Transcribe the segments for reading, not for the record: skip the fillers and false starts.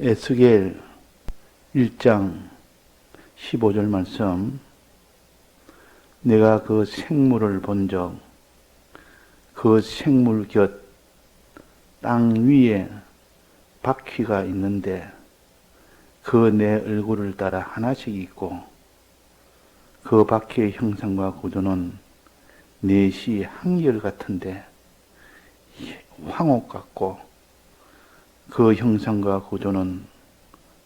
에스겔 1장 15절 말씀. 내가 그 생물을 본 적, 그 생물 곁 땅 위에 바퀴가 있는데 그 내 얼굴을 따라 하나씩 있고, 그 바퀴의 형상과 구조는 넷이 한결 같은데 황옥 같고, 그 형상과 구조는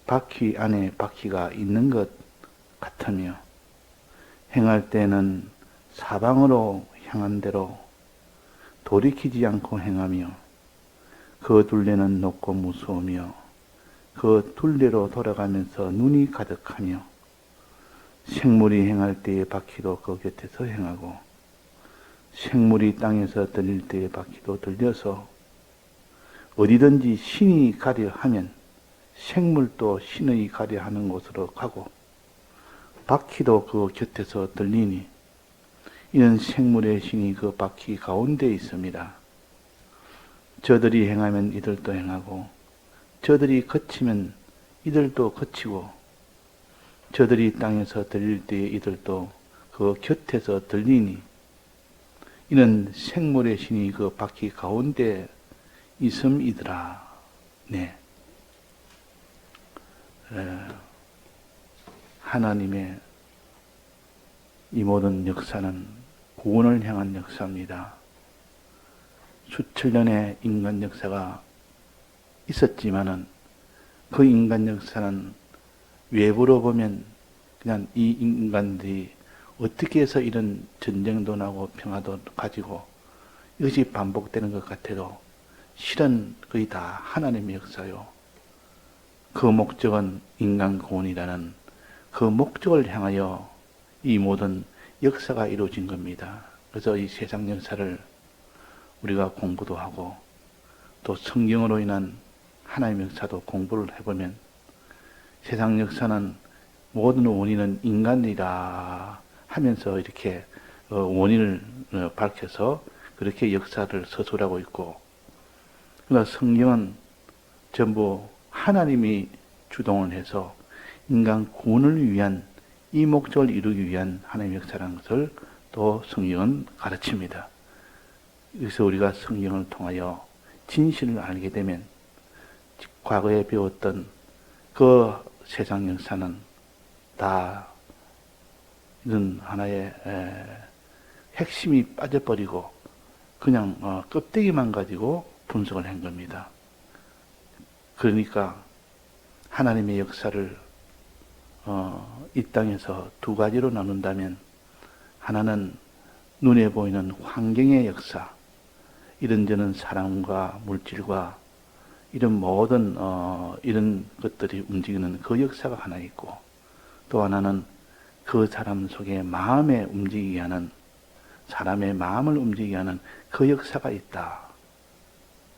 바퀴 안에 바퀴가 있는 것 같으며, 행할 때는 사방으로 향한 대로 돌이키지 않고 행하며, 그 둘레는 높고 무서우며 그 둘레로 돌아가면서 눈이 가득하며, 생물이 행할 때의 바퀴도 그 곁에서 행하고, 생물이 땅에서 들릴 때의 바퀴도 들려서 어디든지 신이 가려 하면 생물도 신의 가려 하는 곳으로 가고, 바퀴도 그 곁에서 들리니 이는 생물의 신이 그 바퀴 가운데 있습니다. 저들이 행하면 이들도 행하고, 저들이 거치면 이들도 거치고, 저들이 땅에서 들릴 때에 이들도 그 곁에서 들리니 이는 생물의 신이 그 바퀴 가운데 있음이더라. 네. 하나님의 이 모든 역사는 구원을 향한 역사입니다. 수천 년의 인간 역사가 있었지만은 그 인간 역사는 외부로 보면 그냥 이 인간들이 어떻게 해서 이런 전쟁도 나고 평화도 가지고 이것이 반복되는 것 같아도 실은 거의 다 하나님의 역사요. 그 목적은 인간 구원이라는 그 목적을 향하여 이 모든 역사가 이루어진 겁니다. 그래서 이 세상 역사를 우리가 공부도 하고 또 성경으로 인한 하나님의 역사도 공부를 해보면, 세상 역사는 모든 원인은 인간이라 하면서 이렇게 원인을 밝혀서 그렇게 역사를 서술하고 있고, 그러나 성경은 전부 하나님이 주동을 해서 인간 구원을 위한, 이 목적을 이루기 위한 하나님의 역사라는 것을 또 성경은 가르칩니다. 그래서 우리가 성경을 통하여 진실을 알게 되면 과거에 배웠던 그 세상 역사는 다 이런 하나의 핵심이 빠져버리고 그냥 껍데기만 가지고 분석을 한 겁니다. 그러니까 하나님의 역사를 이 땅에서 두 가지로 나눈다면, 하나는 눈에 보이는 환경의 역사, 이런저런 사람과 물질과 이런 모든 이런 것들이 움직이는 그 역사가 하나 있고, 또 하나는 그 사람 속에 마음에 움직이게 하는, 사람의 마음을 움직이게 하는 그 역사가 있다.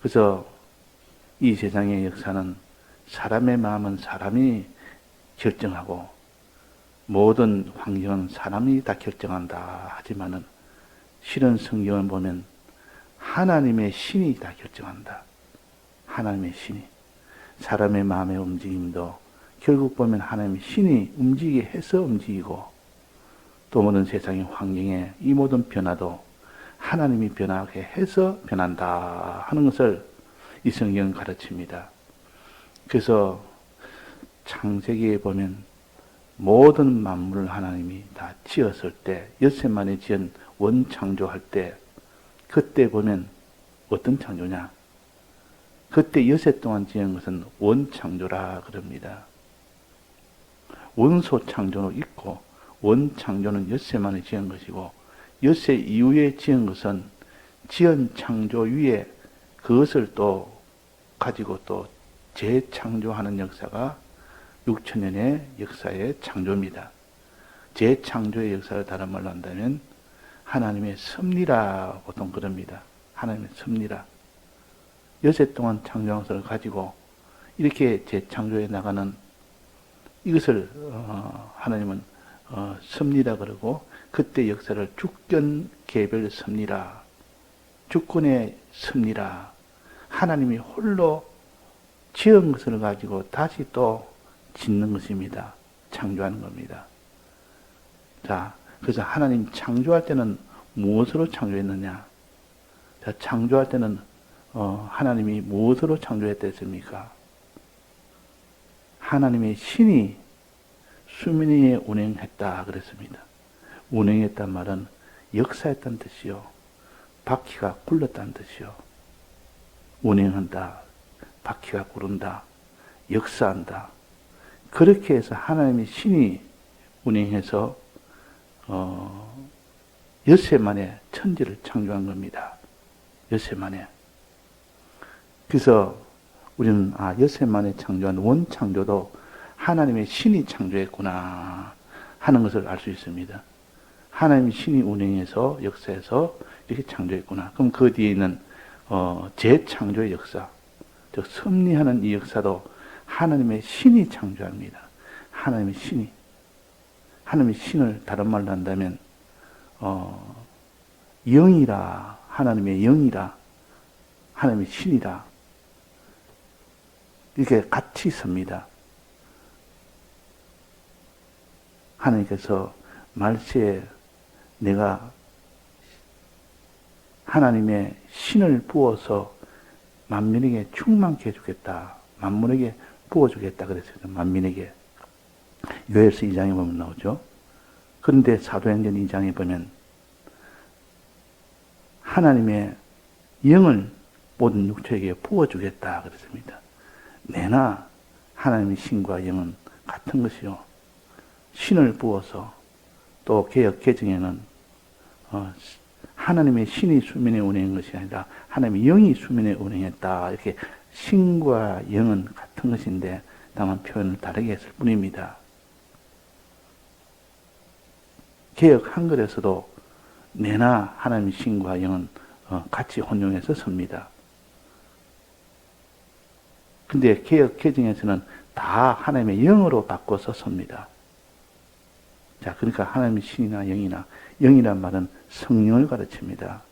그래서 이 세상의 역사는 사람의 마음은 사람이 결정하고 모든 환경은 사람이 다 결정한다 하지만은, 실은 성경을 보면 하나님의 신이 다 결정한다. 하나님의 신이. 사람의 마음의 움직임도 결국 보면 하나님의 신이 움직이게 해서 움직이고, 또 모든 세상의 환경에 이 모든 변화도 하나님이 변하게 해서 변한다 하는 것을 이 성경은 가르칩니다. 그래서 창세기에 보면 모든 만물을 하나님이 다 지었을 때, 엿새 만에 지은 원창조할 때, 그때 보면 어떤 창조냐? 그때 엿새 동안 지은 것은 원창조라 그럽니다. 원소 창조는 있고, 원창조는 엿새 만에 지은 것이고, 엿새 이후에 지은 것은 지은 창조 위에 그것을 또 가지고 또 재창조하는 역사가 6천년의 역사의 창조입니다. 재창조의 역사를 다른 말로 한다면 하나님의 섭리라 보통 그럽니다. 하나님의 섭리라. 여세 동안 창조한 것을 가지고 이렇게 재창조해 나가는 이것을 하나님은 섭리라 그러고, 그때 역사를 주권 개별 섭리라, 주권의 섭리라, 하나님이 홀로 지은 것을 가지고 다시 또 짓는 것입니다. 창조하는 겁니다. 자, 그래서 하나님 창조할 때는 무엇으로 창조했느냐? 자, 창조할 때는 하나님이 무엇으로 창조했댔습니까? 하나님의 신이 수면 위에 운행했다 그랬습니다. 운행했단 말은 역사했다는 뜻이요. 바퀴가 굴렀다는 뜻이요. 운행한다. 바퀴가 구른다. 역사한다. 그렇게 해서 하나님의 신이 운행해서 엿새 만에 천지를 창조한 겁니다. 엿새 만에. 그래서 우리는 엿새 만에 창조한 원창조도 하나님의 신이 창조했구나 하는 것을 알 수 있습니다. 하나님의 신이 운행해서 역사해서 이렇게 창조했구나. 그럼 그 뒤에 있는 재창조의 역사, 즉 섭리하는 이 역사도 하나님의 신이 창조합니다. 하나님의 신이. 하나님의 신을 다른 말로 한다면 영이라, 하나님의 영이라, 하나님의 신이라 이렇게 같이 섭니다. 하나님께서 말세에 내가 하나님의 신을 부어서 만민에게 충만케 해주겠다. 만민에게 부어주겠다 그랬어요. 만민에게. 요엘서 2장에 보면 나오죠. 그런데 사도행전 2장에 보면 하나님의 영을 모든 육체에게 부어주겠다 그랬습니다. 내나 하나님의 신과 영은 같은 것이요. 신을 부어서 또 개역 개정에는 하나님의 신이 수면에 운행한 것이 아니라 하나님의 영이 수면에 운행했다. 이렇게 신과 영은 같은 것인데 다만 표현을 다르게 했을 뿐입니다. 개역 한글에서도 내나 하나님의 신과 영은 같이 혼용해서 섭니다. 근데 개역 개정에서는 다 하나님의 영으로 바꿔서 섭니다. 자, 그러니까 하나님의 신이나 영이나 영이란 말은 성령을 가르칩니다.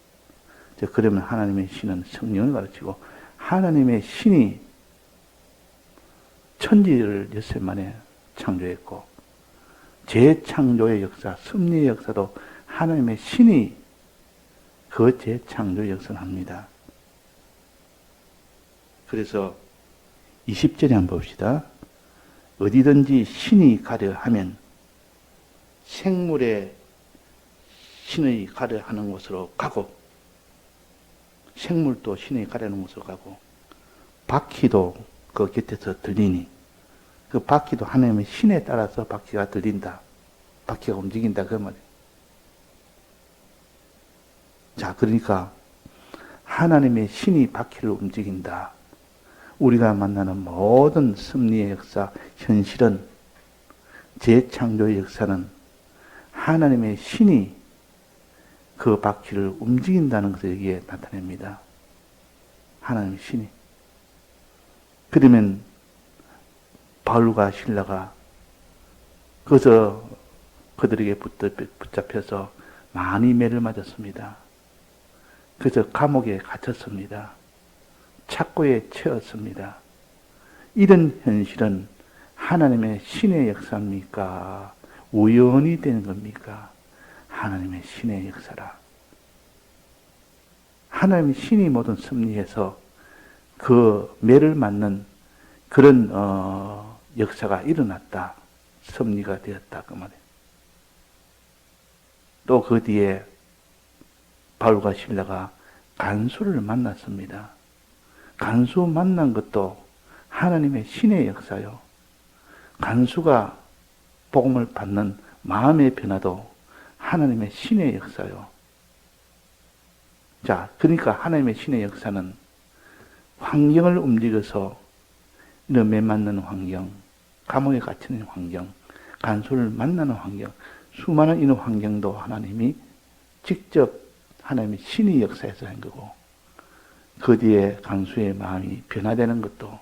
자, 그러면 하나님의 신은 성령을 가르치고 하나님의 신이 천지를 엿새 만에 창조했고 재창조의 역사, 섭리의 역사도 하나님의 신이 그 재창조의 역사를 합니다. 그래서 20절에 한번 봅시다. 어디든지 신이 가려 하면 생물의 신의 가려 하는 곳으로 가고 생물도 신의 가려는 곳으로 가고 바퀴도 그 곁에서 들리니 그 바퀴도 하나님의 신에 따라서 바퀴가 들린다. 바퀴가 움직인다 그 말이에요. 자, 그러니까 하나님의 신이 바퀴를 움직인다. 우리가 만나는 모든 섭리의 역사, 현실은 재창조의 역사는 하나님의 신이 그 바퀴를 움직인다는 것을 여기에 나타냅니다. 하나님의 신이. 그러면 바울과 실라가 거기서 그들에게 붙잡혀서 많이 매를 맞았습니다. 그래서 감옥에 갇혔습니다. 착고에 채웠습니다. 이런 현실은 하나님의 신의 역사입니까? 우연히 되는 겁니까? 하나님의 신의 역사라. 하나님의 신이 모든 섭리해서 그 매를 맞는 그런 역사가 일어났다. 섭리가 되었다. 그 말이에요. 또 그 뒤에 바울과 실라가 간수를 만났습니다. 간수 만난 것도 하나님의 신의 역사요. 간수가 복음을 받는 마음의 변화도 하나님의 신의 역사요. 자, 그러니까 하나님의 신의 역사는 환경을 움직여서 이런 매 맞는 환경, 감옥에 갇히는 환경, 간수를 만나는 환경, 수많은 이런 환경도 하나님이 직접 하나님의 신의 역사에서 한 거고 그 뒤에 간수의 마음이 변화되는 것도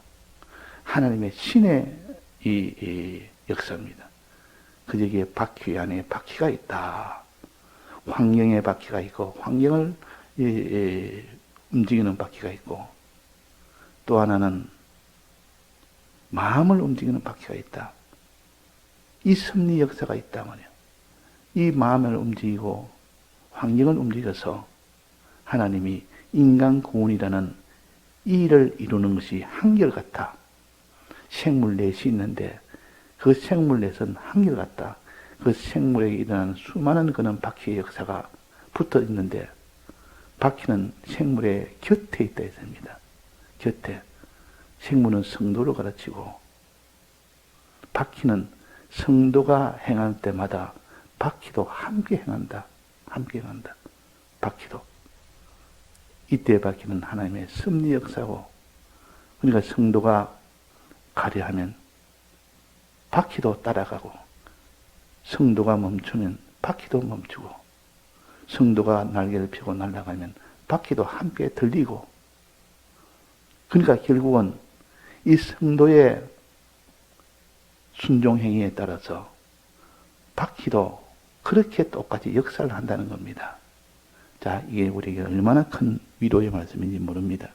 하나님의 신의 이 역사입니다. 그 여기에 바퀴 안에 바퀴가 있다. 환경에 바퀴가 있고 환경을 움직이는 바퀴가 있고 또 하나는 마음을 움직이는 바퀴가 있다. 이 섭리 역사가 있다 말이에요. 이 마음을 움직이고 환경을 움직여서 하나님이 인간 구원이라는 이 일을 이루는 것이 한결같다. 생물넷이 있는데 그 생물넷은 한결같다. 그 생물에게 일어나는 수많은 그런 바퀴의 역사가 붙어 있는데 바퀴는 생물의 곁에 있다 했습니다. 곁에. 생물은 성도를 가르치고 바퀴는 성도가 행할 때마다 바퀴도 함께 행한다. 함께 행한다. 바퀴도. 이때 바퀴는 하나님의 섭리 역사고, 그러니까 성도가 가려 하면 바퀴도 따라가고, 성도가 멈추면 바퀴도 멈추고, 성도가 날개를 펴고 날아가면 바퀴도 함께 들리고, 그러니까 결국은 이 성도의 순종 행위에 따라서 바퀴도 그렇게 똑같이 역사를 한다는 겁니다. 자, 이게 우리에게 얼마나 큰 위로의 말씀인지 모릅니다.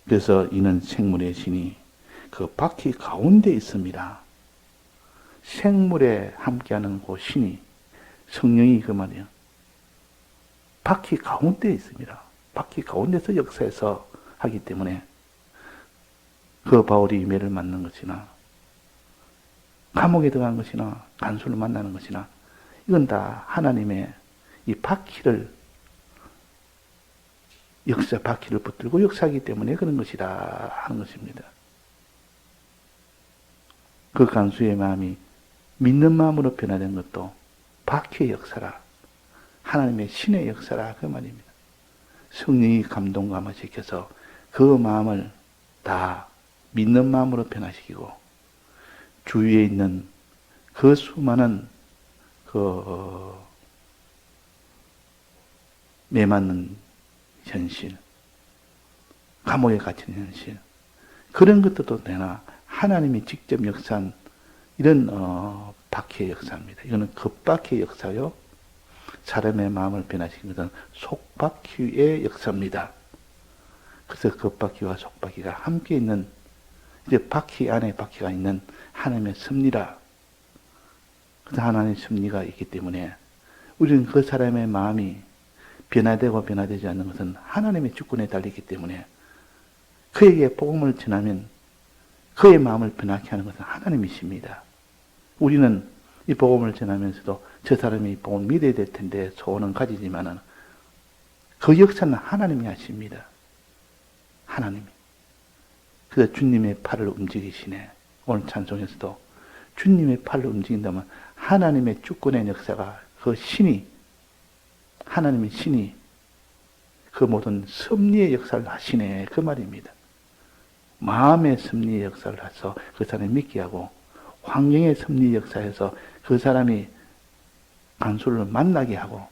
그래서 이는 생물의 신이 그 바퀴 가운데 있습니다. 생물에 함께하는 그 신이, 성령이 그 말이에요. 바퀴 가운데 있습니다. 바퀴 가운데서 역사해서 하기 때문에 그 바울이 매를 맞는 것이나 감옥에 들어간 것이나 간수를 만나는 것이나 이건 다 하나님의 이 바퀴를 바퀴를 붙들고 역사하기 때문에 그런 것이다 하는 것입니다. 그 간수의 마음이 믿는 마음으로 변화된 것도 바퀴의 역사라, 하나님의 신의 역사라 그 말입니다. 성령이 감동 감화시켜서 그 마음을 다 믿는 마음으로 변화시키고 주위에 있는 그 수많은 매맞는 현실, 감옥에 갇힌 현실, 그런 것들도 되나 하나님이 직접 역사한 이런 바퀴의 역사입니다. 이거는 겉바퀴의 역사요. 사람의 마음을 변화시키는 것은 속바퀴의 역사입니다. 그래서 겉바퀴와 속바퀴가 함께 있는, 이제 바퀴 안에 바퀴가 있는 하나님의 섭리라. 그래서 하나님의 섭리가 있기 때문에 우리는 그 사람의 마음이 변화되고 변화되지 않는 것은 하나님의 주권에 달리기 때문에 그에게 복음을 전하면 그의 마음을 변하게 하는 것은 하나님이십니다. 우리는 이 복음을 전하면서도 저 사람이 이 복음을 믿어야 될 텐데 소원은 가지지만은 그 역사는 하나님이 하십니다. 하나님이. 그래서 주님의 팔을 움직이시네. 오늘 찬송에서도 주님의 팔을 움직인다면 하나님의 주권의 역사가 그 신이, 하나님의 신이 그 모든 섭리의 역사를 하시네 그 말입니다. 마음의 섭리의 역사를 해서 그 사람이 믿게 하고 환경의 섭리의 역사에서 그 사람이 간수를 만나게 하고,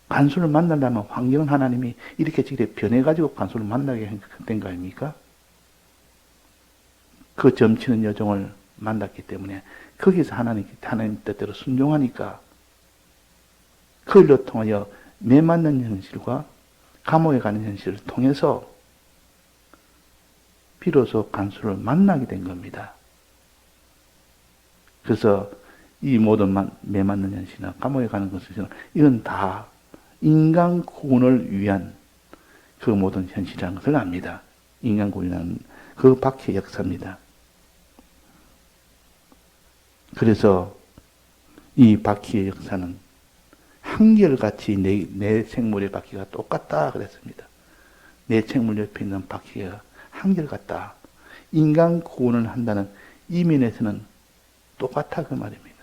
간수를 만나려면 환경은 하나님이 이렇게 저렇게 변해가지고 간수를 만나게 된 거 아닙니까? 그 점치는 여종을 만났기 때문에 거기서 하나님 뜻대로 순종하니까 그 일로 통하여 매 맞는 현실과 감옥에 가는 현실을 통해서 비로소 간수를 만나게 된 겁니다. 그래서 이 모든 매 맞는 현실이나 감옥에 가는 것은 이건 다 인간 구원을 위한 그 모든 현실이라는 것을 압니다. 인간 구원이라는 그 바퀴의 역사입니다. 그래서 이 바퀴의 역사는 한결같이 내 생물의 바퀴가 똑같다 그랬습니다. 내 생물 옆에 있는 바퀴가 한결같다. 인간 구원을 한다는 이면에서는 똑같아 그 말입니다.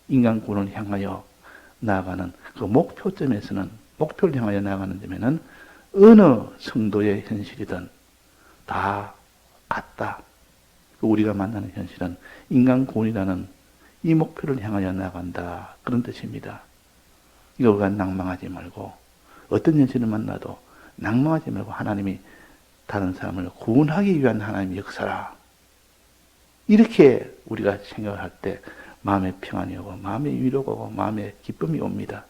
인간 구원을 향하여 나아가는 그 목표점에서는, 목표를 향하여 나아가는 점에는 어느 성도의 현실이든 다 같다. 우리가 만나는 현실은 인간 구원이라는 이 목표를 향하여 나아간다. 그런 뜻입니다. 이거 우리가 낭망하지 말고, 어떤 현실을 만나도 낭망하지 말고 하나님이 다른 사람을 구원하기 위한 하나님의 역사라. 이렇게 우리가 생각을 할 때 마음의 평안이 오고 마음의 위로가 오고 마음의 기쁨이 옵니다.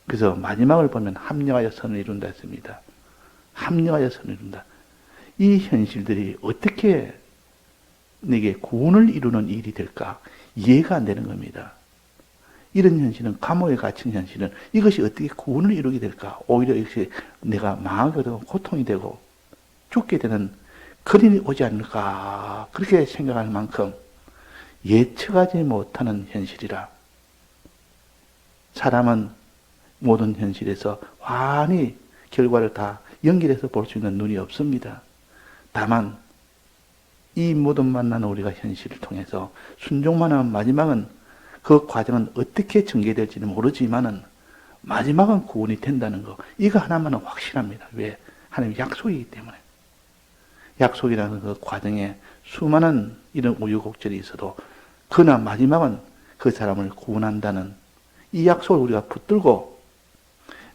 그래서 마지막을 보면 합력하여 선을 이룬다 했습니다. 합력하여 선을 이룬다. 이 현실들이 어떻게 내게 구원을 이루는 일이 될까? 이해가 안 되는 겁니다. 이런 현실은, 감옥에 갇힌 현실은 이것이 어떻게 구원을 이루게 될까? 오히려 이것이 내가 망하게 되고 고통이 되고 죽게 되는 그림이 오지 않을까? 그렇게 생각할 만큼 예측하지 못하는 현실이라. 사람은 모든 현실에서 환히 결과를 다 연결해서 볼 수 있는 눈이 없습니다. 다만 이 모든 만나는 우리가 현실을 통해서 순종만 하면 마지막은 그 과정은 어떻게 전개될지는 모르지만은 마지막은 구원이 된다는 거. 이거 하나만은 확실합니다. 왜? 하나님의 약속이기 때문에. 약속이라는 그 과정에 수많은 이런 우여곡절이 있어도 그러나 마지막은 그 사람을 구원한다는 이 약속을 우리가 붙들고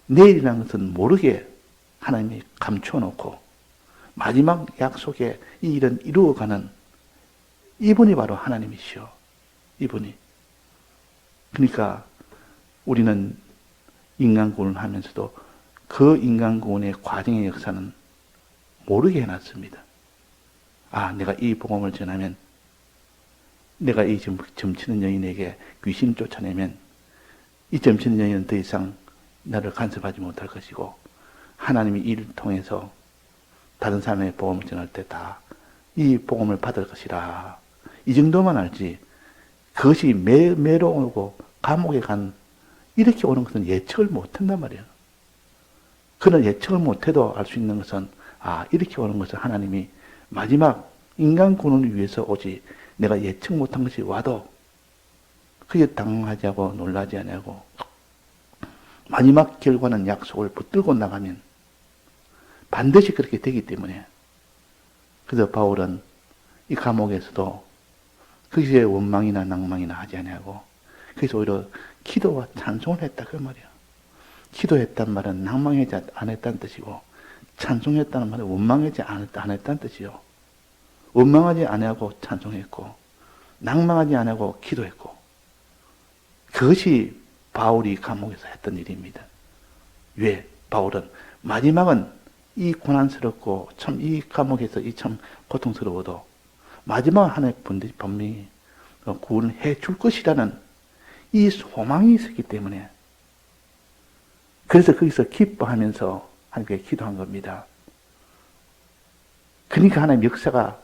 내일이라는 것은 모르게 하나님이 감추어 놓고 마지막 약속에 이 일은 이루어가는 이분이 바로 하나님이시오. 이분이. 그러니까 우리는 인간 구원을 하면서도 그 인간 구원의 과정의 역사는 모르게 해놨습니다. 아, 내가 이 복음을 전하면, 내가 이 점치는 여인에게 귀신을 쫓아내면 이 점치는 여인은 더 이상 나를 간섭하지 못할 것이고, 하나님이 이를 통해서 다른 사람의 복음을 전할 때 다 이 복음을 받을 것이라. 이 정도만 알지, 그것이 매로 오고 감옥에 간 이렇게 오는 것은 예측을 못한단 말이에요. 그런 예측을 못해도 알 수 있는 것은, 아, 이렇게 오는 것은 하나님이 마지막 인간 구원을 위해서 오지, 내가 예측 못한 것이 와도 그게 당황하지 않고 놀라지 않고 마지막 결과는 약속을 붙들고 나가면 반드시 그렇게 되기 때문에. 그래서 바울은 이 감옥에서도 거기에 원망이나 낭망이나 하지 않냐고, 그래서 오히려 기도와 찬송을 했다 그 말이야. 기도했단 말은 낭망하지 안 했다는 뜻이고, 찬송했다는 말은 원망하지 안 했다는 뜻이요. 원망하지 않고 찬송했고, 낭망하지 않고 기도했고, 그것이 바울이 감옥에서 했던 일입니다. 왜? 바울은 마지막은 이 고난스럽고 참 이 감옥에서 이 참 고통스러워도 마지막 하나의 분명히 구원을 해줄 것이라는 이 소망이 있었기 때문에, 그래서 거기서 기뻐하면서 하나님께 기도한 겁니다. 그러니까 하나님의 역사가,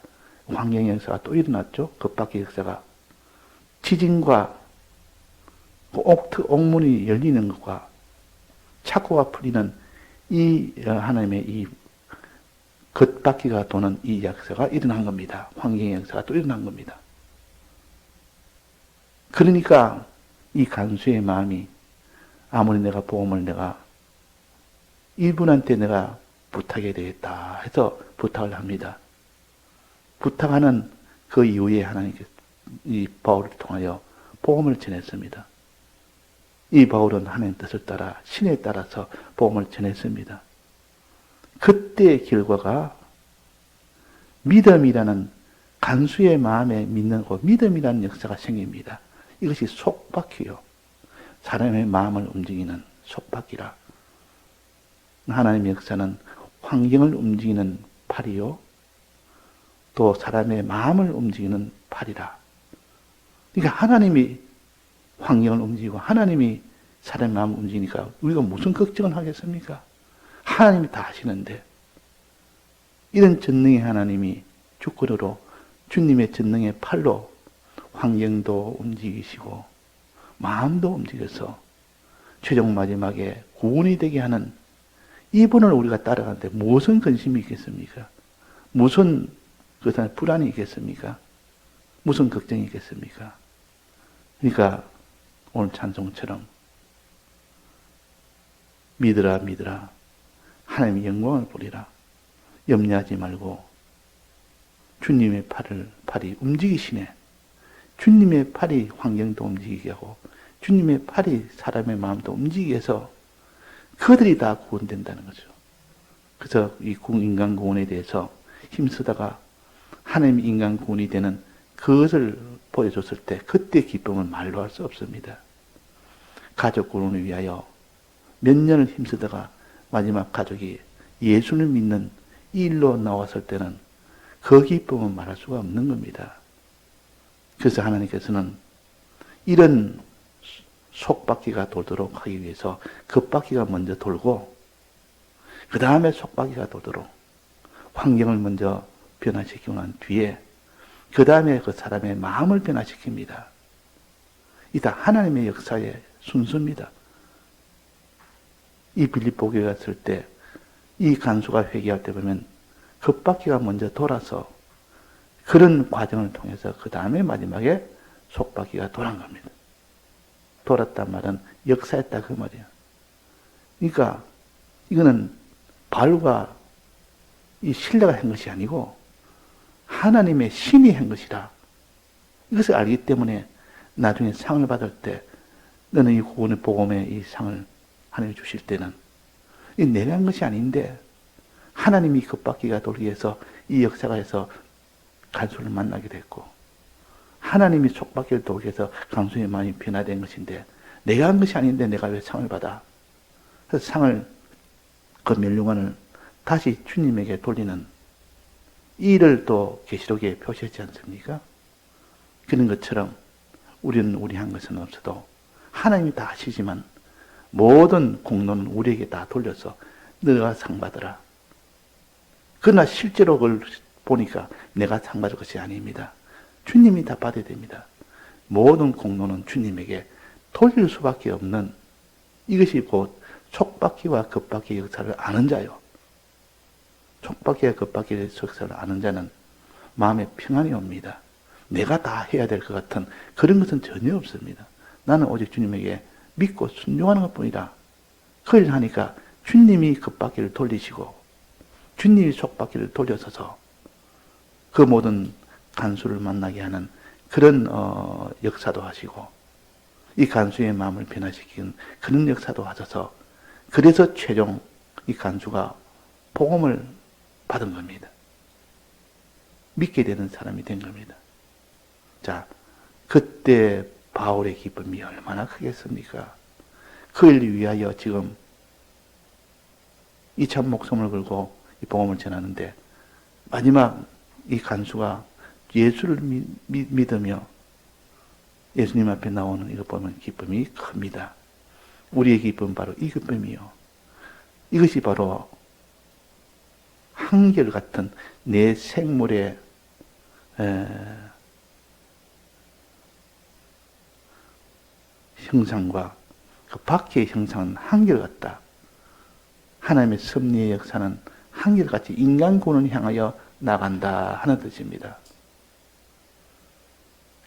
환경의 역사가 또 일어났죠. 급박의 역사가. 지진과 옥문이 열리는 것과 착고가 풀리는 이 하나님의 이 겉바퀴가 도는 이 역사가 일어난 겁니다. 환경의 역사가 또 일어난 겁니다. 그러니까 이 간수의 마음이, 아무리 내가 복음을 내가 이분한테 내가 부탁해야 되겠다 해서 부탁을 합니다. 부탁하는 그 이후에 하나님께 이 바울을 통하여 복음을 전했습니다. 이 바울은 하나님 뜻을 따라 신에 따라서 복음을 전했습니다. 그때의 결과가 믿음이라는, 간수의 마음에 믿는 믿음이라는 역사가 생깁니다. 이것이 속바퀴요. 사람의 마음을 움직이는 속바퀴라. 하나님의 역사는 환경을 움직이는 팔이요, 또 사람의 마음을 움직이는 팔이라. 그러니까 하나님이 환경을 움직이고 하나님이 사람의 마음을 움직이니까 우리가 무슨 걱정을 하겠습니까? 하나님이 다 하시는데, 이런 전능의 하나님이 주권으로 주님의 전능의 팔로 환경도 움직이시고 마음도 움직여서 최종 마지막에 구원이 되게 하는 이분을 우리가 따라가는데 무슨 근심이 있겠습니까? 무슨 그것은 불안이 있겠습니까? 무슨 걱정이 있겠습니까? 그러니까 오늘 찬송처럼 믿으라 믿으라, 하나님의 영광을 보리라, 염려하지 말고 주님의 팔이 움직이시네. 주님의 팔이 환경도 움직이게 하고 주님의 팔이 사람의 마음도 움직이게 해서 그들이 다 구원된다는 거죠. 그래서 이 인간 구원에 대해서 힘쓰다가 하나님의 인간 구원이 되는 그것을 보여줬을 때 그때 기쁨은 말로 할 수 없습니다. 가족 구원을 위하여 몇 년을 힘쓰다가 마지막 가족이 예수를 믿는 이 일로 나왔을 때는 그 기쁨은 말할 수가 없는 겁니다. 그래서 하나님께서는 이런 속바퀴가 돌도록 하기 위해서 겉바퀴가 먼저 돌고 그 다음에 속바퀴가 돌도록 환경을 먼저 변화시키고 난 뒤에 그 다음에 그 사람의 마음을 변화시킵니다. 이 다 하나님의 역사의 순서입니다. 이 빌립보 교회 갔을 때 이 간수가 회개할 때 보면 겉바퀴가 먼저 돌아서 그런 과정을 통해서 그 다음에 마지막에 속바퀴가 돌아간 겁니다. 돌았단 말은 역사했다 그 말이에요. 그러니까 이거는 바울과 이 신뢰가 한 것이 아니고 하나님의 신이 한 것이라. 이것을 알기 때문에 나중에 상을 받을 때 너는 이 구원의 복음의 이 상을 하나님 주실 때는 이 내가 한 것이 아닌데 하나님이 겉바퀴가 돌기 위해서 이 역사가 해서 간수를 만나게 됐고 하나님이 속바퀴를 돌기 위해서 간수의 마음이 변화된 것인데 내가 한 것이 아닌데 내가 왜 상을 받아? 그래서 상을 그 멸류관을 다시 주님에게 돌리는 이 일을 또 계시록에 표시했지 않습니까? 그런 것처럼 우리는 우리 한 것은 없어도 하나님이 다 하시지만 모든 공로는 우리에게 다 돌려서 너가 상 받으라. 그러나 실제로 그걸 보니까 내가 상 받을 것이 아닙니다. 주님이 다 받아야 됩니다. 모든 공로는 주님에게 돌릴 수밖에 없는 이것이 곧 속바퀴와 겉바퀴의 역사를 아는 자요. 속바퀴와 겉바퀴의 역사를 아는 자는 마음에 평안이 옵니다. 내가 다 해야 될 것 같은 그런 것은 전혀 없습니다. 나는 오직 주님에게 믿고 순종하는 것뿐이라. 그 일을 하니까 주님이 겉바퀴를 돌리시고 주님이 속바퀴를 돌려서서 그 모든 간수를 만나게 하는 그런 역사도 하시고 이 간수의 마음을 변화시키는 그런 역사도 하셔서 그래서 최종 이 간수가 복음을 받은 겁니다. 믿게 되는 사람이 된 겁니다. 자, 그때 바울의 기쁨이 얼마나 크겠습니까? 그 일을 위하여 지금 이 참 목숨을 걸고 이 복음을 전하는데 마지막 이 간수가 예수를 믿으며 예수님 앞에 나오는 이것 보면 기쁨이 큽니다. 우리의 기쁨은 바로 이 기쁨이요. 이것이 바로 한결같은 내 생물의 형상과 그 밖의 형상은 한결같다. 하나님의 섭리의 역사는 한결같이 인간 구원을 향하여 나간다 하는 뜻입니다.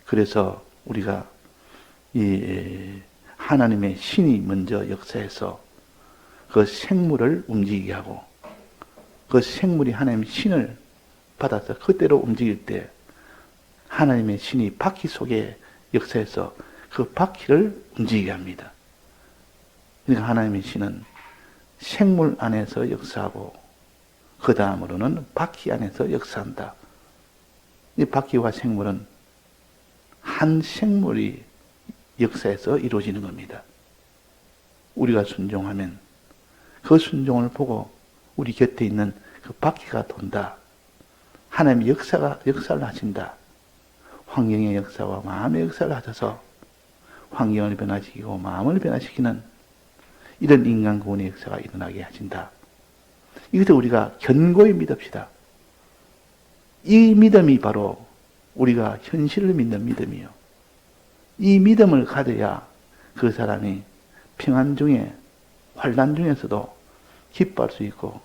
그래서 우리가 이 하나님의 신이 먼저 역사해서 그 생물을 움직이게 하고 그 생물이 하나님의 신을 받아서 그대로 움직일 때 하나님의 신이 바퀴 속에 역사해서 그 바퀴를 움직이게 합니다. 그러니까 하나님의 신은 생물 안에서 역사하고 그 다음으로는 바퀴 안에서 역사한다. 이 바퀴와 생물은 한 생물이 역사에서 이루어지는 겁니다. 우리가 순종하면 그 순종을 보고 우리 곁에 있는 그 바퀴가 돈다. 하나님의 역사를 하신다. 환경의 역사와 마음의 역사를 하셔서 환경을 변화시키고 마음을 변화시키는 이런 인간 구원의 역사가 일어나게 하신다. 이것을 우리가 견고히 믿읍시다. 이 믿음이 바로 우리가 현실을 믿는 믿음이요. 이 믿음을 가져야 그 사람이 평안 중에 환난 중에서도 기뻐할 수 있고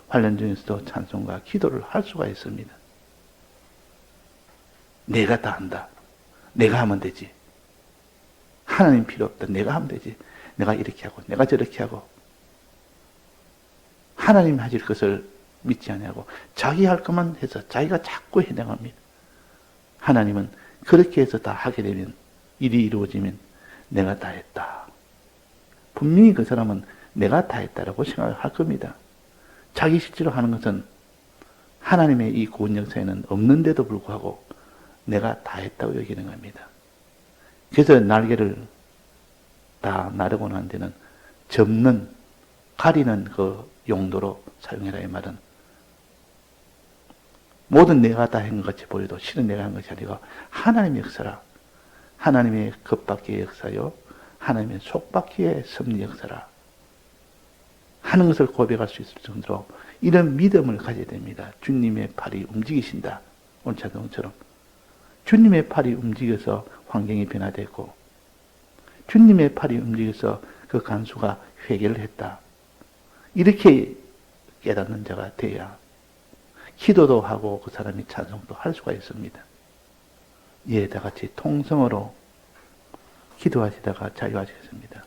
환난 중에서도 찬송과 기도를 할 수가 있습니다. 내가 다 한다. 내가 하면 되지. 하나님 필요 없다. 내가 하면 되지. 내가 이렇게 하고 내가 저렇게 하고 하나님 하실 것을 믿지 않냐고 자기 할 것만 해서 자기가 자꾸 해나갑니다. 하나님은 그렇게 해서 다 하게 되면 일이 이루어지면 내가 다 했다. 분명히 그 사람은 내가 다 했다라고 생각을 할 겁니다. 자기 실제로 하는 것은 하나님의 이 구원 역사에는 없는데도 불구하고 내가 다 했다고 여기는 겁니다. 그래서 날개를 다 나르고 난 뒤는 접는, 가리는 그 용도로 사용해라 이 말은 모든 내가 다 한 것 같이 보여도 실은 내가 한 것이 아니고 하나님의 역사라. 하나님의 겉바퀴의 역사요. 하나님의 속바퀴의 섭리 역사라. 하는 것을 고백할 수 있을 정도로 이런 믿음을 가져야 됩니다. 주님의 팔이 움직이신다. 오늘 자동처럼. 주님의 팔이 움직여서 환경이 변화되고 주님의 팔이 움직여서 그 간수가 회개를 했다. 이렇게 깨닫는 자가 돼야 기도도 하고 그 사람이 찬송도 할 수가 있습니다. 예, 다 같이 통성으로 기도하시다가 자유하시겠습니다.